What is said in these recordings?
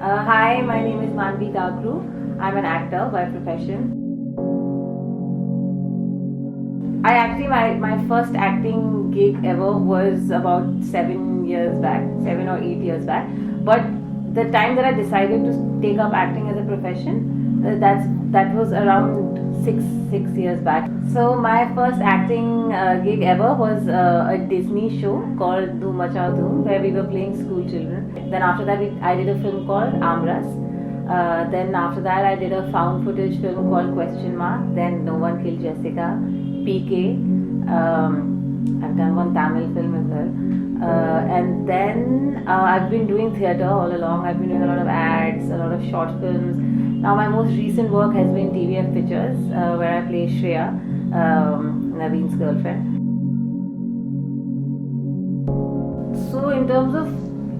Hi, my name is Maanvi Gagroo. I'm an actor by profession. My first acting gig ever was about 7 or 8 years back. But the time that I decided to take up acting as a profession, that was around six years back. So my first acting gig ever was a Disney show called Dhoom Macha Dhoom, where we were playing school children. Then after that, I did a film called Amras. Then after that, I did a found footage film called Question Mark. Then No One Killed Jessica, PK. I've done one Tamil film as well. And then I've been doing theatre all along. I've been doing a lot of ads, a lot of short films. Now my most recent work has been TVF Pictures, where I play Shreya, Naveen's girlfriend. So in terms of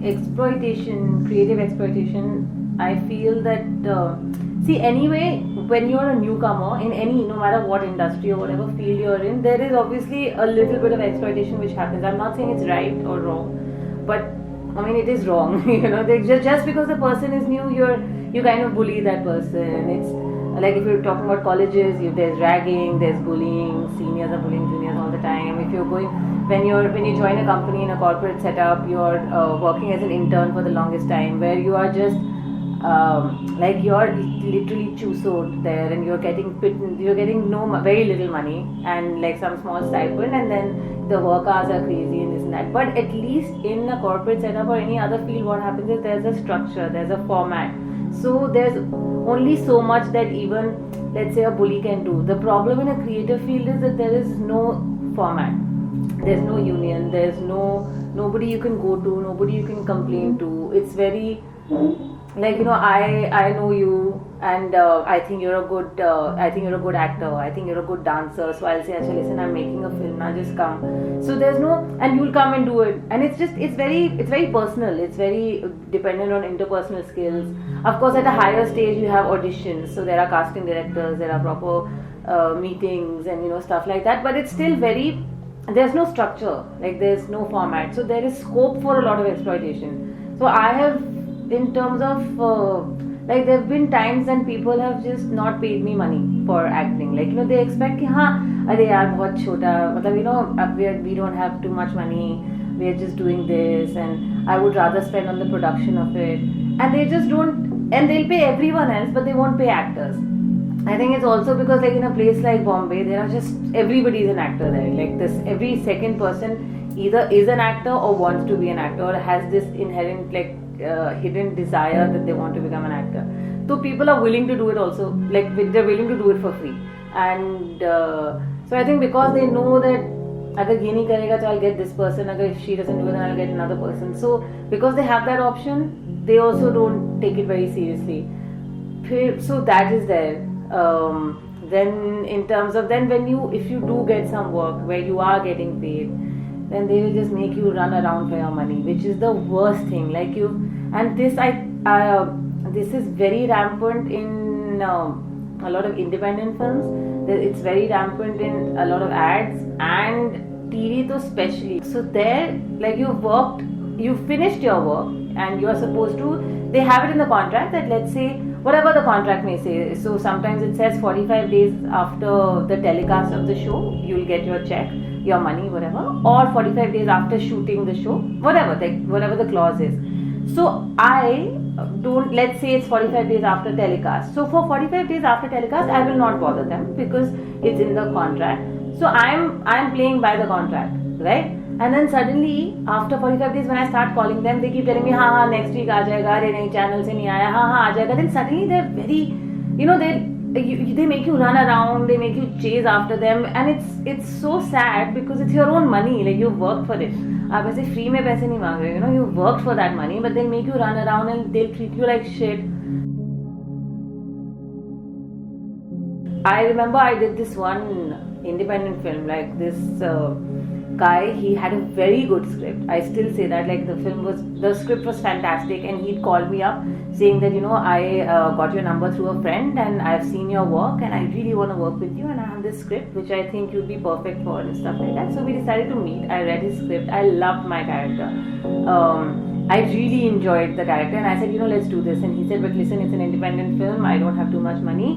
exploitation, creative exploitation, I feel that anyway, when you're a newcomer in no matter what industry or whatever field you're in, there is obviously a little bit of exploitation which happens. I'm not saying it's right or wrong, but I mean it is wrong. Just because the person is new, you kind of bully that person. It's like if you're talking about colleges, there's ragging, there's bullying. Seniors are bullying juniors all the time. If you're when you join a company in a corporate setup, you're working as an intern for the longest time, where you are just you're literally chusod there, and you're getting very little money and like some small stipend, and then the work hours are crazy and this and that. But at least in a corporate setup or any other field, what happens is there's a structure, there's a format. So there's only so much that even, let's say, a bully can do. The problem in a creative field is that there is no format. There's no union, there's nobody you can go to, nobody you can complain to. It's very I know you, and I think you're a good actor, I think you're a good dancer, so I'll say, Acha, listen, I'm making a film, now just come. So there's and you'll come and do it, and it's very personal, it's very dependent on interpersonal skills. Of course, at a higher stage you have auditions, so there are casting directors, there are proper meetings and stuff like that, but it's still there's no structure, there's no format, so there is scope for a lot of exploitation. So I have, in terms of there have been times when people have just not paid me money for acting. They expect ki arey yaar bahut chota, we don't have too much money, we are just doing this, and I would rather spend on the production of it, and they just don't, and they'll pay everyone else but they won't pay actors. I think it's also because in a place like Bombay, there are just, everybody is an actor there. Every second person either is an actor or wants to be an actor or has this inherent hidden desire that they want to become an actor. So people are willing to do it also, they're willing to do it for free. And so I think because they know that agar ye nahi karega, so I'll get this person, if she doesn't do it, then I'll get another person. So because they have that option, they also don't take it very seriously. So that is there. Then in terms of, if you do get some work where you are getting paid, then they will just make you run around for your money, which is the worst thing. And this is very rampant in a lot of independent films. It's very rampant in a lot of ads and TV too, especially. So there, you finished your work and you are supposed to, they have it in the contract that, let's say, whatever the contract may say. So sometimes it says 45 days after the telecast of the show, you'll get your check, your money, whatever, or 45 days after shooting the show, whatever the clause is. So I don't, let's say it's 45 days after telecast. So for 45 days after telecast, I will not bother them because it's in the contract. So I'm playing by the contract, right? And then suddenly, after 45 days, when I start calling them, they keep telling me, next week aa jayega, arey nahi, channel se nahi aaya, aa jayega. Then suddenly they're very, they make you run around, they make you chase after them, and it's so sad because it's your own money, you worked for it. आप ऐसे free में पैसे नहीं मांग रहे, you worked for that money, but they'll make you run around and they'll treat you like shit. I remember I did this one independent film, this guy, he had a very good script. I still say that, the script was fantastic, and he'd called me up saying that, I got your number through a friend and I've seen your work and I really want to work with you, and I have this script which I think you'd be perfect for and stuff like that. So we decided to meet. I read his script. I loved my character. I really enjoyed the character, and I said, let's do this. And he said, but listen, it's an independent film. I don't have too much money,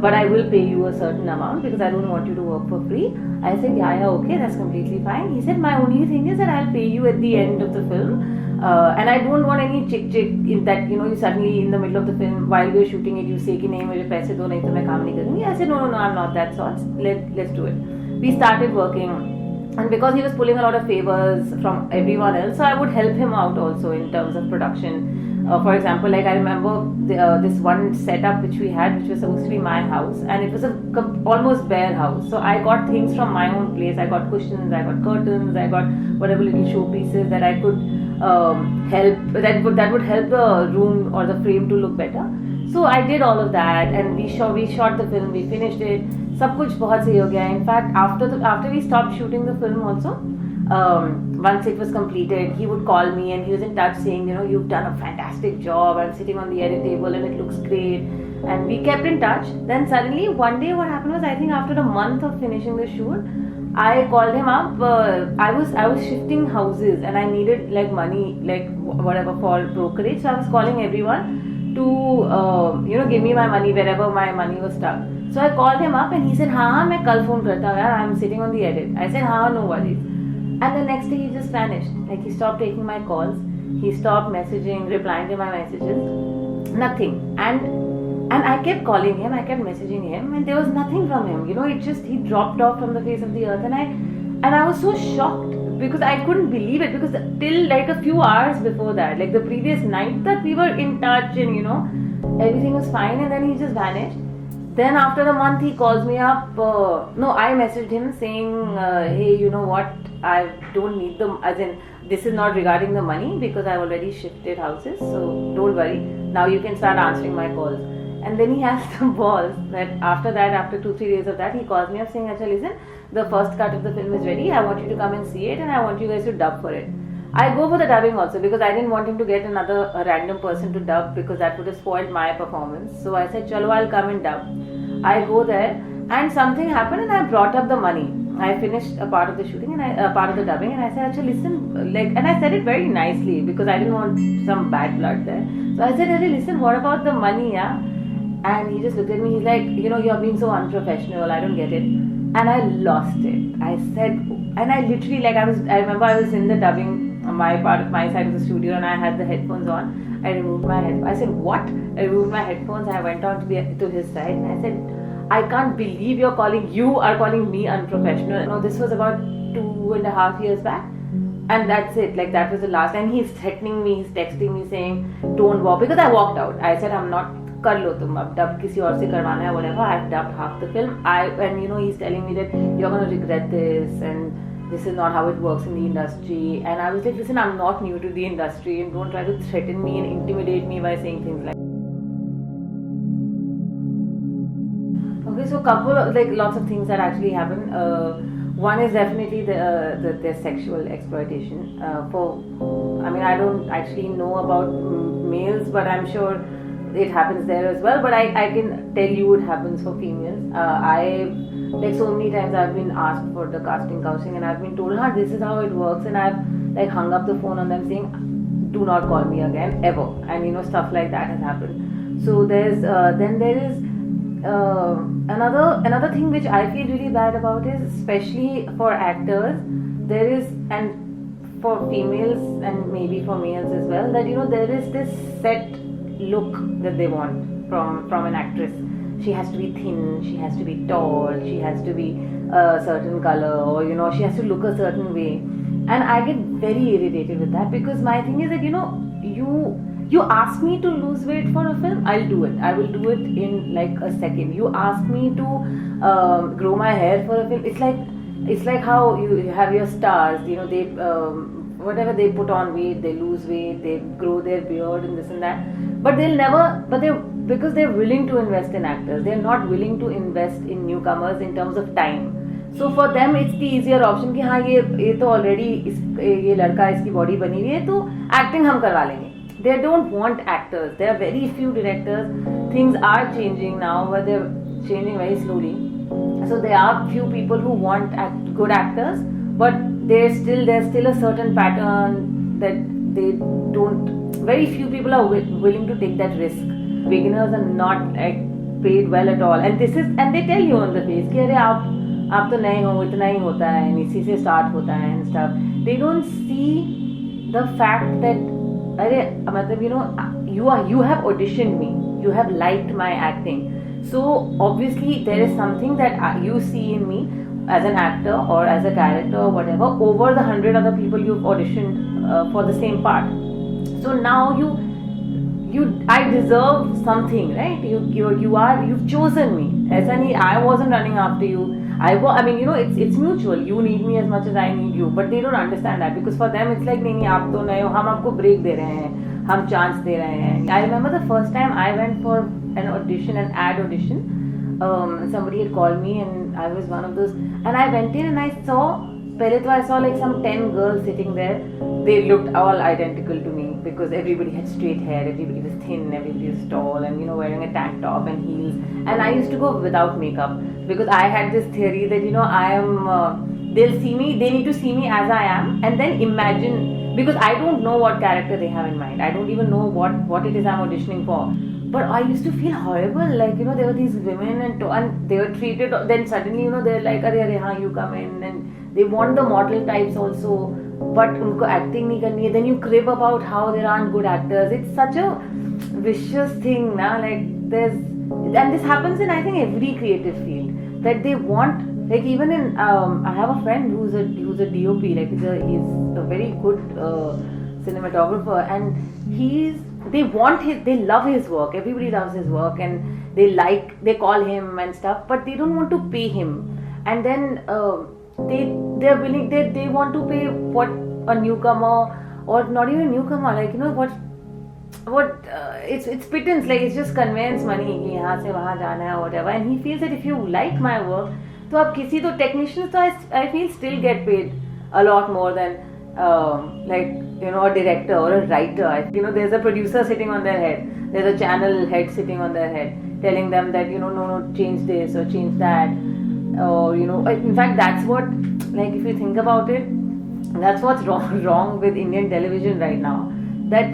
but I will pay you a certain amount because I don't want you to work for free. I said, yeah, okay, that's completely fine. He said, my only thing is that I'll pay you at the end of the film. And I don't want any chick in that, you suddenly in the middle of the film, while we're shooting it, you say कि नहीं मुझे पैसे दो नहीं तो मैं काम नहीं करूँगी. I said, no, I'm not that sort. Let's do it. We started working. And because he was pulling a lot of favors from everyone else, so I would help him out also in terms of production. For example, like I remember this one setup which we had, which was supposed to be my house, and it was a almost bare house. So I got things from my own place. I got cushions, I got curtains, I got whatever little showpieces that I could help that would help the room or the frame to look better. So I did all of that, and we shot the film, we finished it. सब कुछ बहुत सही हो गया. In fact, after we stopped shooting the film also, once it was completed, he would call me and he was in touch saying, you've done a fantastic job. I'm sitting on the edit table and it looks great. And we kept in touch. Then suddenly one day what happened was, I think after a month of finishing the shoot, I called him up. I was shifting houses and I needed like money, like whatever for brokerage. So I was calling everyone to give me my money wherever my money was stuck. So I called him up and he said, हाँ मैं कल phone करता हूँ यार, I'm sitting on the edit. I said, हाँ, no worries. And the next day he just vanished. Like he stopped taking my calls, he stopped messaging, replying to my messages, nothing. And I kept calling him, I kept messaging him, and there was nothing from him. He dropped off from the face of the earth, and I was so shocked because I couldn't believe it, because till like a few hours before that, like the previous night, that we were in touch and everything was fine, and then he just vanished. Then after a month he calls me up. I messaged him saying, hey, you know what, I don't need them, as in this is not regarding the money because I've already shifted houses, so don't worry, now you can start answering my calls. And then he has the balls that after 2-3 days of that, he calls me up saying, Acha, listen, the first cut of the film is ready, I want you to come and see it and I want you guys to dub for it. I go for the dubbing also because I didn't want him to get a random person to dub, because that would have spoiled my performance. So I said, chalo, I'll come and dub. I go there and something happened and I brought up the money. I finished a part of the shooting and part of the dubbing, and I said, Acha, listen, and I said it very nicely because I didn't want some bad blood there. So I said, Acha, listen, what about the money, yeah? And he just looked at me, he's like, you're being so unprofessional, I don't get it. And I lost it. I said, and I literally, I remember I was in the dubbing, my side of the studio, and I had the headphones on. I removed my headphones. I said, what? I removed my headphones, I went on to his side, and I said, I can't believe you are calling me unprofessional. This was about 2.5 years back. And that's it, that was the last. And he's threatening me, he's texting me saying, don't walk, because I walked out. I said, I'm not, कर लो तुम अब dub किसी और से करवाना है, whatever. I've dubbed half the film. And he's telling me that you're going to regret this and this is not how it works in the industry. And I was like, listen, I'm not new to the industry and don't try to threaten me and intimidate me by saying things like. Okay, so couple of lots of things that actually happen. One is definitely the sexual exploitation. I don't actually know about males, but I'm sure it happens there as well, but I can tell you it happens for females. So many times I've been asked for the casting counseling and I've been told, this is how it works, and I've hung up the phone on them saying, do not call me again ever, and stuff like that has happened. So there's then there is another thing which I feel really bad about is, especially for actors, there is, and for females and maybe for males as well, that there is this set look that they want from an actress. She has to be thin, she has to be tall, she has to be a certain color, or she has to look a certain way. And I get very irritated with that, because my thing is that you ask me to lose weight for a film, I'll do it. I will do it in a second. You ask me to grow my hair for a film, it's like how you have your stars, they whatever, they put on weight, they lose weight, they grow their beard and this and that, but because they're willing to invest in actors, they're not willing to invest in newcomers in terms of time. So for them it's the easier option कि हाँ ये तो already ये लड़का इसकी body बनी हुई है तो acting हम करवा लेंगे. They don't want actors. There are very few directors. Things are changing now, but they're changing very slowly. So there are few people who want good actors, but there's still a certain pattern that they don't. Very few people are willing to take that risk. Beginners are not like paid well at all, and they tell you on the face कि अरे आप तो नए हो, इतना ही होता है, इसी से start होता है and stuff. They don't see the fact that अरे मतलब you have auditioned me, you have liked my acting, so obviously there is something that you see in me as an actor or as a character or whatever over the 100 other people you've auditioned for the same part. So now I deserve something, right? You've chosen me. ऐसा नहीं, I wasn't running after you. I mean, it's mutual. You need me as much as I need you, but they don't understand that, because for them it's like नहीं आप तो नए हो, हम आपको break दे रहे हैं, हम chance दे रहे हैं. I remember the first time I went for an ad audition. Somebody had called me and I was one of those, and I went in and I saw like some 10 girls sitting there. They looked all identical to me because everybody had straight hair, everybody was thin, everybody was tall, and wearing a tank top and heels. And I used to go without makeup because I had this theory that I am they need to see me as I am and then imagine, because I don't know what character they have in mind. I don't even know what it is I'm auditioning for. But I used to feel horrible, like there were these women and they were treated, then suddenly they're like arey haan, you come in, and they want the model types also, but unko acting nahi karni hai. Then you crib about how there aren't good actors. It's such a vicious thing, na? Like and this happens in I think every creative field, that they want, like even in I have a friend who's a DOP, like he's a very good cinematographer, and they love his work. Everybody loves his work, and they call him and stuff, but they don't want to pay him. And then they're willing, they want to pay what a newcomer, or not even newcomer, like what it's pittance, like it's just conveyance money कि यहाँ से वहाँ जाना है or whatever. And he feels that if you like my work, तो आप किसी तो technicians, तो I feel still get paid a lot more than like a director or a writer. There's a producer sitting on their head, there's a channel head sitting on their head telling them that no, change this or change that, or in fact that's what, like if you think about it, that's what's wrong with Indian television right now, that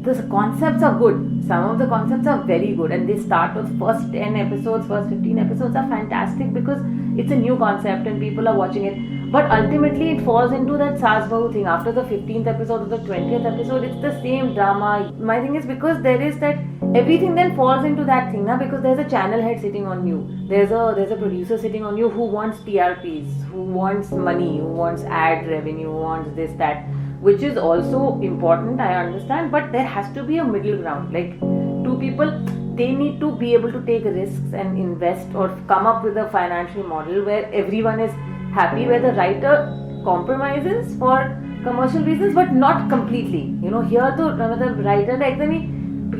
the concepts are good. Some of the concepts are very good, and they start with first 10 episodes, first 15 episodes are fantastic because it's a new concept and people are watching it. But ultimately it falls into that Saas Bahu thing. After the 15th episode or the 20th episode, it's the same drama. My thing is, because there is that, everything then falls into that thing, because there's a channel head sitting on you. There's a producer sitting on you who wants TRPs, who wants money, who wants ad revenue, who wants this, that, which is also important, I understand, but there has to be a middle ground. Like two people, they need to be able to take risks and invest or come up with a financial model where everyone is happy, where the writer compromises for commercial reasons but not completely. Here the writer, like the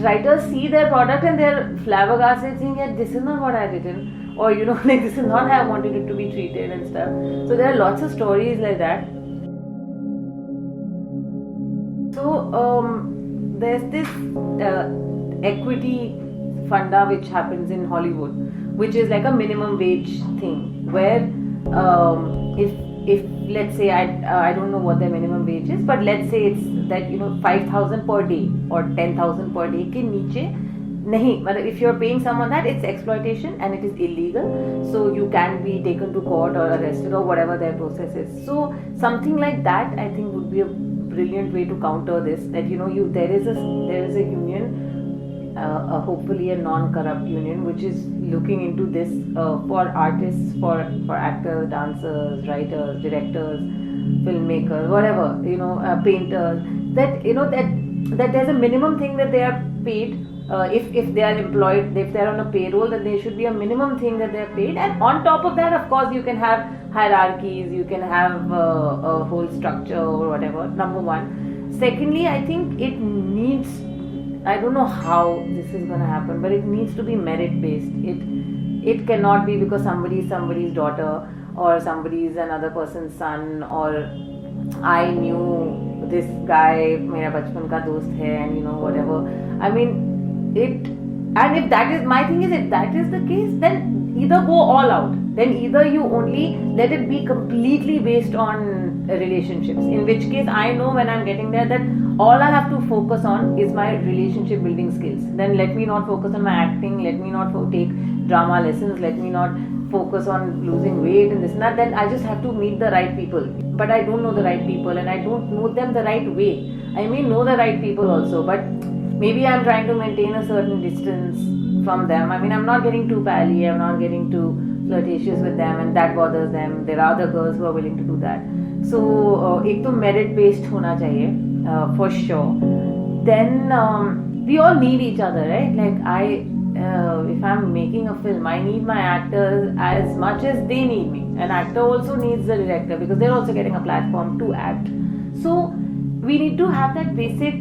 writers see their product and they're flabbergasted, saying that this is not what I've written, or like this is not how I wanted it to be treated and stuff. So there are lots of stories like that. So there's this equity funda which happens in Hollywood, which is like a minimum wage thing, where if let's say I don't know what their minimum wage is, but let's say it's that 5,000 per day or 10,000 per day ke niche nahi, if you're paying someone that, it's exploitation and it is illegal, so you can be taken to court or arrested or whatever their process is. So something like that I think would be a brilliant way to counter this, that there is a union, hopefully a non-corrupt union, which is looking into this for artists, for actors, dancers, writers, directors, filmmakers, whatever, painters, that that there's a minimum thing that they are paid. If they are employed, if they are on a payroll, then there should be a minimum thing that they are paid, and on top of that, of course, you can have hierarchies, you can have a whole structure or whatever. Number one. Secondly, I think it needs, I don't know how this is going to happen, but it needs to be merit based. It cannot be because somebody is somebody's daughter, or somebody is another person's son, or I knew this guy, mera bachpan ka dost hai, and whatever. I mean, and if that is, my thing is, if that is the case, then either go all out. Then either you only let it be completely based on relationships, in which case I know when I'm getting there that all I have to focus on is my relationship building skills. Then let me not focus on my acting, let me not take drama lessons, let me not focus on losing weight and this and that. Then I just have to meet the right people. But I don't know the right people and I don't know them the right way. I may know the right people also, but maybe I'm trying to maintain a certain distance from them. I mean, I'm not getting too pally, I'm not getting too flirtatious with them, and that bothers them. There are other girls who are willing to do that. So, एक तो merit based होना चाहिए, for sure. Then we all need each other, right? Like if I'm making a film, I need my actors as much as they need me. An actor also needs the director because they're also getting a platform to act. So we need to have that basic.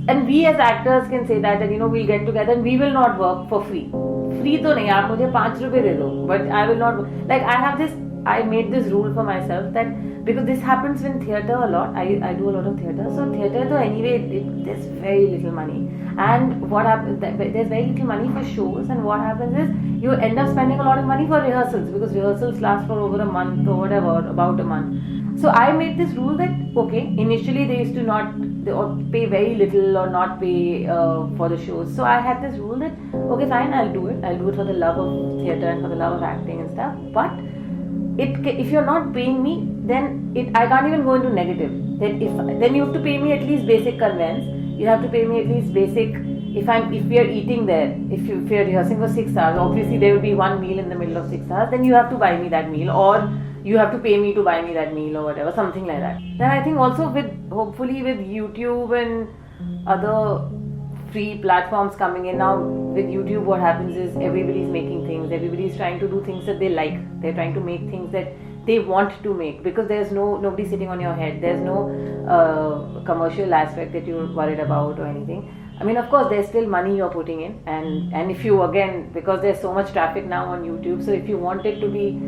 And we as actors can say that we'll get together and we will not work for free. Free तो नहीं, आप मुझे 5 रुपए दे दो. But I will not. Like I made this rule for myself that because this happens in theatre a lot. I do a lot of theatre. So theatre though anyway there's very little money. And what happens? There's very little money for shows. And what happens is you end up spending a lot of money for rehearsals because rehearsals last for over a month or whatever, about a month. So I made this rule that initially they used to not pay very little or not pay for the shows. So I had this rule that fine, I'll do it for the love of theatre and for the love of acting and stuff. But if you're not paying me, then I can't even go into negative. Then you have to pay me at least basic conveyance. You have to pay me at least basic. If we are eating there, if we are rehearsing for 6 hours, obviously there will be one meal in the middle of 6 hours. Then you have to buy me that meal, or you have to pay me to buy me that meal or whatever, something like that. Then I think also hopefully with YouTube and other free platforms coming in now, with YouTube what happens is everybody's making things, everybody's trying to do things that they like, they're trying to make things that they want to make because there's nobody sitting on your head, there's no commercial aspect that you're worried about or anything. I mean, of course, there's still money you're putting in, and if you, again, because there's so much traffic now on YouTube, so if you want it to be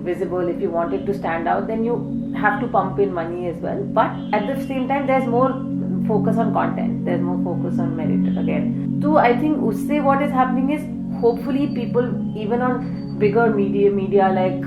visible, if you want it to stand out, then you have to pump in money as well. But at the same time, there's more focus on content, there's more focus on merit again. So I think usse what is happening is hopefully people, even on bigger media like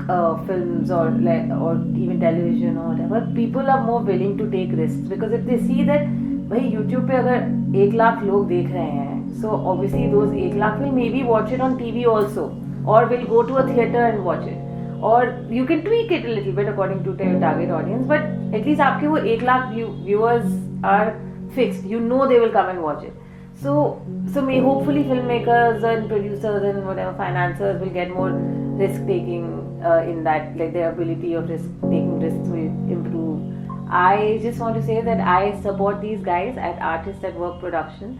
films or even television or whatever, people are more willing to take risks because if they see that भाई YouTube पे अगर 1 लाख लोग देख रहे हैं, so obviously those 1 lakh will maybe watch it on TV also, or will go to a theatre and watch it, or you can tweak it a little bit according to your target audience, but at least आपके वो 1 lakh viewers are fixed. You know they will come and watch it. So may hopefully filmmakers and producers and whatever financiers will get more risk taking in that, like their ability of taking risks will improve. I just want to say that I support these guys at Artists at Work Production.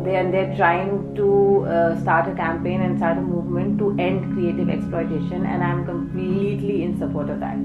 They're trying to start a campaign and start a movement to end creative exploitation, and I'm completely in support of that.